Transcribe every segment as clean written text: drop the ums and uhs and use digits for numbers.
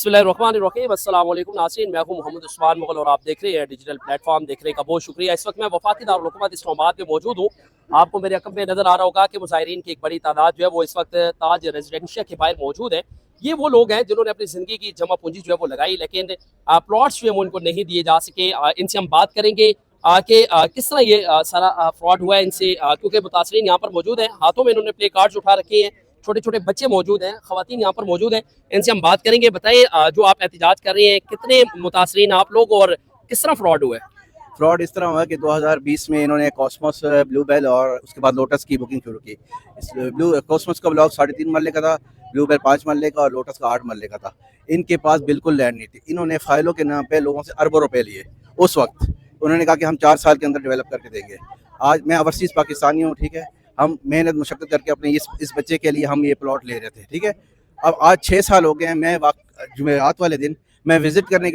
बिस्मिल्लाहिर्रहमानिर्रहीम। अस्सलाम वालेकुम नाज़रीन, मैं हूं मोहम्मद उस्मान मुगल और आप देख रहे हैं डिजिटल प्लेटफॉर्म। देखने का बहुत शुक्रिया। इस वक्त मैं वफाकी दारुल हुकूमत इस्लामाबाद में मौजूद हूं। आपको मेरे अकब में नजर आ रहा होगा कि मुज़ाहिरीन की एक बड़ी तादाद जो है वो इस वक्त ताज रेजिडेंशिया के बाहर मौजूद है। ये वो लोग हैं जिन्होंने अपनी ज़िंदगी की जमा पूंजी जो है वो लगाई, लेकिन प्लॉट्स जो है वो उनको नहीं दिए जा सके। इनसे हम बात करेंगे कि किस तरह ये सारा फ्रॉड हुआ है इनसे, क्योंकि मुतासरीन यहाँ पर मौजूद हैं। हाथों में इन्होंने प्ले कार्ड्स उठा रखे हैं, छोटे छोटे बच्चे मौजूद हैं, खवातीन यहाँ पर मौजूद हैं। इनसे हम बात करेंगे। बताइए, जो आप एहतजाज कर रहे हैं, कितने मुतासरीन आप लोग और किस तरह फ्रॉड हुआ है? फ्रॉड इस तरह हुआ कि 2020 में इन्होंने कॉस्मोस, ब्लूबेल और उसके बाद लोटस की बुकिंग शुरू की। इस कॉस्मोस का ब्लॉक 3.5 मरले का था, ब्लूबेल 5 मरले का और लोटस का 8 मरले का था। इनके पास बिल्कुल लैंड नहीं थी। इन्होंने फाइलों के नाम पे लोगों से अरबों रुपए लिए। उस वक्त उन्होंने कहा कि हम 4 साल के अंदर डेवलप करके देंगे। आज मैं ओवरसीज़ पाकिस्तानी हूँ, ठीक है, हम मेहनत मुशक्कत करके अपने इस बच्चे के लिए हम ये प्लॉट ले रहे थे, ठीक है। अब आज 6 साल हो गए हैं। मैं जुमेरात वाले दिन मैं विजिट करने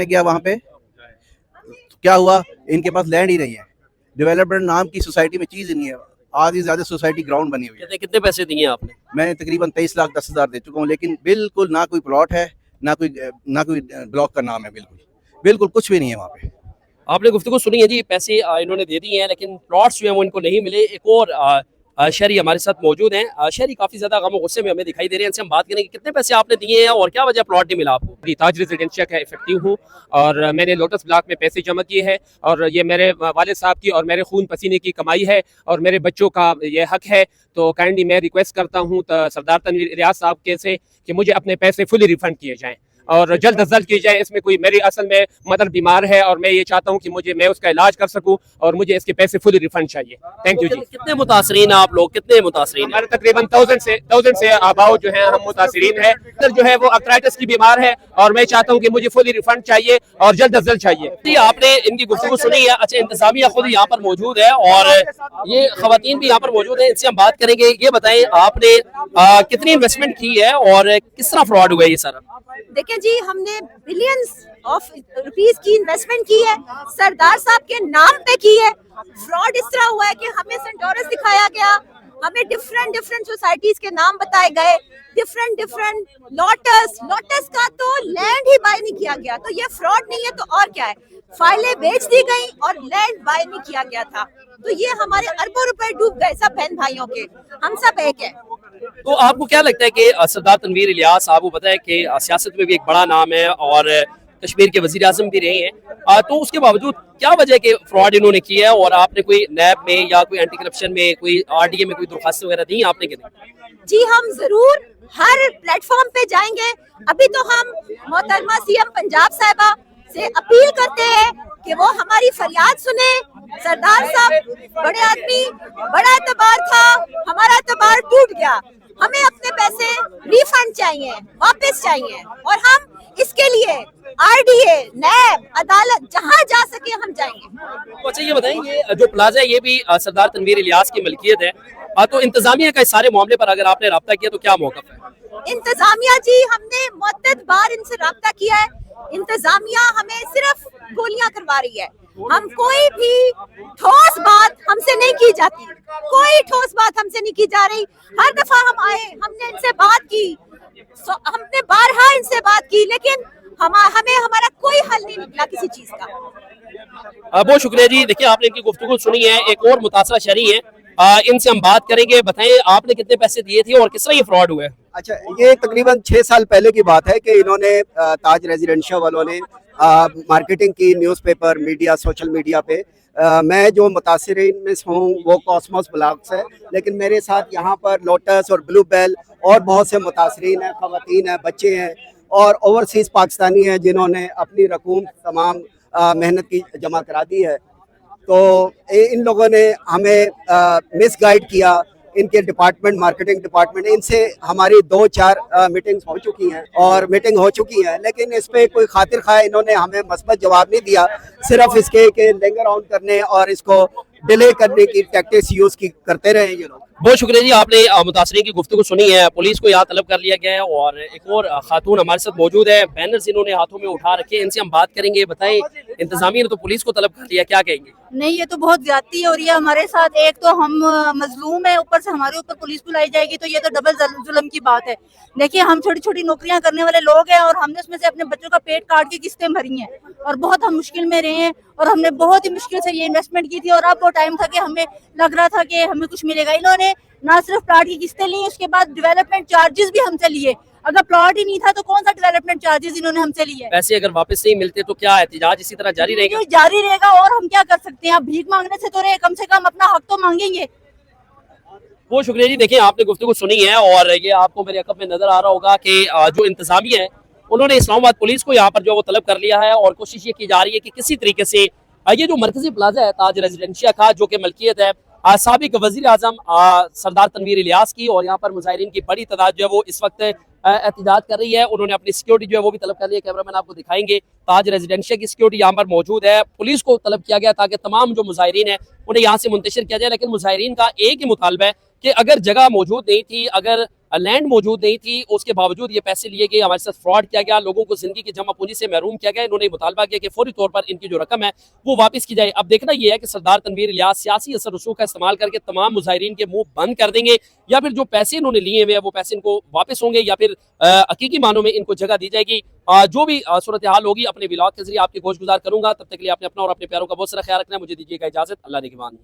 गया वहाँ पे। तो क्या हुआ, इनके पास लैंड ही नहीं है। डेवलपमेंट नाम की सोसाइटी में चीज़ ही नहीं है। आधी ज़्यादा सोसाइटी ग्राउंड बनी हुई है। कितने पैसे दिए आपने? मैंने तकरीबन 23,10,000 दे चुका हूँ, लेकिन बिल्कुल ना कोई प्लॉट है, ना कोई ब्लॉक का नाम है। बिल्कुल कुछ भी नहीं है वहाँ पे। आपने गुफ्तगू सुनी है जी, पैसे इन्होंने दे दिए हैं, लेकिन प्लॉट्स जो हैं वो इनको नहीं मिले। एक और शहरी हमारे साथ मौजूद हैं। शहरी काफ़ी ज़्यादा गम और गुस्से में हमें दिखाई दे रहे हैं। इनसे हम बात करेंगे, कितने पैसे आपने दिए हैं और क्या वजह प्लॉट नहीं मिला आपको? ताज रेजिडेंशिया का इफेक्टिव हूँ और मैंने लोटस ब्लॉक में पैसे जमा किए हैं और ये मेरे वालिद साहब की और मेरे खून पसीने की कमाई है और मेरे बच्चों का ये हक है। तो काइंडली मैं रिक्वेस्ट करता हूँ सरदार तनवीर इलियास साहब के से कि मुझे अपने पैसे फुली रिफंड किए जाएँ और जल्द अज जल्द की जाए। इसमें कोई मेरी असल में मदर बीमार है और मैं ये चाहता हूँ कि मैं उसका इलाज कर सकूँ और मुझे इसके पैसे फुली रिफंड चाहिए। थैंक यू जी। कितने मुतासरीन आप लोग, कितने मुतासरीन? हमारे तकरीबन 1000 से आबाओ जो है हम मुतासरीन है। जो है वो अर्थराइटिस की बीमार है और मैं चाहता हूँ कि मुझे फुली रिफंड चाहिए और जल्द अज जल्द चाहिए। आपने इनकी गुफ्तगू सुनी है। अच्छा, इंतजामिया खुद यहाँ पर मौजूद है और ये खवातीन भी यहाँ पर मौजूद है। इनसे हम बात करेंगे। ये बताएं, आपने कितनी इन्वेस्टमेंट की है और किस तरह फ्रॉड हुआ है ये सारा? देखिए जी, हमने बिलियंस ऑफ रुपीस की इन्वेस्टमेंट की है, सरदार साहब के नाम पे की है। फ्रॉड इस तरह हुआ है कि हमें सेंटोरस दिखाया गया, हमें डिफरेंट सोसाइटीज के नाम बताए गए, डिफरेंट लोटस का तो लैंड ही बाय नहीं किया गया। तो ये फ्रॉड नहीं है तो और क्या है? फाइलें बेच दी गई और लैंड बाय नहीं किया गया था। तो ये हमारे अरबों रुपए डूब गए सब बहन भाइयों के। हम सब एक है। तो आपको क्या लगता है कि सरदार तनवीर इलियास, आपको पता है कि सियासत में भी एक बड़ा नाम है और कश्मीर के वजीर आजम भी रहे हैं, तो उसके बावजूद क्या वजह के फ्रॉड इन्होंने किया है और आपने कोई नैब में या कोई एंटी करप्शन में, कोई RDA में कोई दरखास्त वगैरह दी आपने कि नहीं? जी, हम जरूर हर प्लेटफॉर्म पे जाएंगे। अभी तो हम मोहतरमा CM पंजाब साहिबा से अपील करते हैं कि वो हमारी फरियाद सुने। सरदार साहब बड़े आदमी, बड़ा एतबार था, हमारा एतबार टूट गया। हमें अपने पैसे रिफंड चाहिए, वापस चाहिए और हम इसके लिए RDA, नैब, अदालत जहां जा सके हम जाएंगे। अच्छा, ये बताएं, ये जो प्लाजा है ये भी सरदार तनवीर इलियास की मलकियत है, तो इंतजामिया का इस सारे मामले पर अगर आपने राब्ता किया तो क्या मौक़िफ़ है? इंतजामिया जी, हमने मुअत्तद बार इनसे राब्ता किया है। इंतजामिया हमें सिर्फ गोलियां करवा रही है। हम कोई भी ठोस बात हमसे नहीं की जाती, कोई ठोस बात हमसे नहीं की जा रही। हर दफा हम आए, हमने इनसे बात की, हमने बारहा इनसे बात की, लेकिन हमें हमारा कोई हल नहीं निकला किसी चीज का। बहुत शुक्रिया जी। देखिए, आपने इनकी गुफ्तगू सुनी है। एक और मुतासरा शहरी है, इनसे हम बात करेंगे। बताएं, आपने कितने पैसे दिए थे और किस तरह ये फ्रॉड हुआ है? अच्छा, ये तकरीबन 6 साल पहले की बात है कि इन्होंने ताज रेजिडेंशिया वालों ने मार्केटिंग की न्यूज़पेपर, मीडिया, सोशल मीडिया पे। मैं जो मुतासिरीन में हूँ वो कॉस्मोस ब्लॉक से, लेकिन मेरे साथ यहाँ पर लोटस और ब्लूबेल और बहुत से मुतासिरीन हैं, ख़वातीन हैं, बच्चे हैं और ओवरसीज़ पाकिस्तानी हैं जिन्होंने अपनी रकूम तमाम मेहनत की जमा करा दी है। तो इन लोगों ने हमें मिसगाइड किया। इनके डिपार्टमेंट, मार्केटिंग डिपार्टमेंट, इनसे हमारी 2-4 मीटिंग्स हो चुकी हैं, लेकिन इस पे कोई खातिर खा इन्होंने हमें मस्बत जवाब नहीं दिया। सिर्फ इसके लिंगर ऑन करने और इसको डिले करने की टैक्टिक्स यूज़ करते रहे ये लोग। बहुत शुक्रिया जी, आपने मुतासरीन की गुफ्तगू सुनी है। पुलिस को यहाँ तलब कर लिया गया है और एक और खातून हमारे साथ मौजूद है, बैनर्स इन्होंने हाथों में उठा रखे हैं, इनसे हम बात करेंगे। बताएं, इंतजामिया ने तो पुलिस को तलब कर लिया, क्या कहेंगे? नहीं, ये तो बहुत ज्यादती है और ये हमारे साथ, एक तो हम मजलूम है, ऊपर से हमारे ऊपर पुलिस बुलाई जाएगी, तो ये तो डबल जुल्म की बात है। देखिए, हम छोटी छोटी नौकरियां करने वाले लोग हैं और हमने उसमें से अपने बच्चों का पेट काट के किस्तें भरी हैं और बहुत हम मुश्किल में रहे हैं और हमने बहुत ही मुश्किल से ये इन्वेस्टमेंट की थी और अब वो टाइम था कि हमें लग रहा था कि हमें कुछ मिलेगा। इन्होंने ना सिर्फ प्लाट की किस्तें ली, उसके बाद डेवलपमेंट चार्जेस भी हमसे लिए। अगर प्लॉट ही नहीं था तो कौन सा डेवलपमेंट चार्जेस इन्होंने हमसे लिए? पैसे अगर वापस नहीं मिलते तो क्या एहतजाज इसी तरह जारी रहेगा? ये जारी रहेगा और हम क्या कर सकते हैं? आप भीख मांगने से तो रहे, कम से कम अपना हक तो मांगेंगे। बहुत शुक्रिया जी। देखिए, आपने गुफ्तगू सुनी है और ये आपको मेरे अकब में नजर आ रहा होगा कि जो इंतजामिया है उन्होंने इस्लामाबाद पुलिस को यहाँ पर जो वो तलब कर लिया है और कोशिश ये की जा रही है कि किसी तरीके से ये जो मरकजी प्लाजा है ताज रेजिडेंशिया का, जो कि मलकियत है साबिक वजीर आजम सरदार तनवीर इलियास की, और यहाँ पर मुजाहिरीन की बड़ी तादाद जो है वो इस वक्त एहतजाज कर रही है। उन्होंने अपनी सिक्योरिटी जो है वो भी तलब कर ली है। कैमरामैन आपको दिखाएंगे, ताज रेजिडेंशिया की सिक्योरिटी यहाँ पर मौजूद है। पुलिस को तलब किया गया ताकि तमाम जो मुजाहिरीन है उन्हें यहाँ से मुंतशिर किया जाए, लेकिन मुजाहिरीन का एक ही मुतालबा है कि अगर जगह मौजूद नहीं थी, अगर लैंड मौजूद नहीं थी, उसके बावजूद ये पैसे लिए गए, हमारे साथ फ्रॉड किया गया, लोगों को जिंदगी की जमा पूंजी से महरूम किया गया। इन्होंने मुतालबा किया कि फौरी तौर पर इनकी जो रकम है वो वापस की जाए। अब देखना यह है कि सरदार तनवीर इलियास सियासी असर रसूख का इस्तेमाल करके तमाम मुजाहिरीन के मुंह बंद कर देंगे, या फिर जो पैसे इन्होंने लिए हुए हैं वो पैसे इनको वापस होंगे, या फिर हकीकी मानों में इनको जगह दी जाएगी। जो भी सूरत हाल होगी अपने व्लॉग के जरिए आपकी गोश गुजार करूंगा। तब तक के लिए आपने अपना और अपने प्यारों का बहुत सारा ख्याल रखना है। मुझे दीजिएगा इजाजत। अल्लाह निगहबान।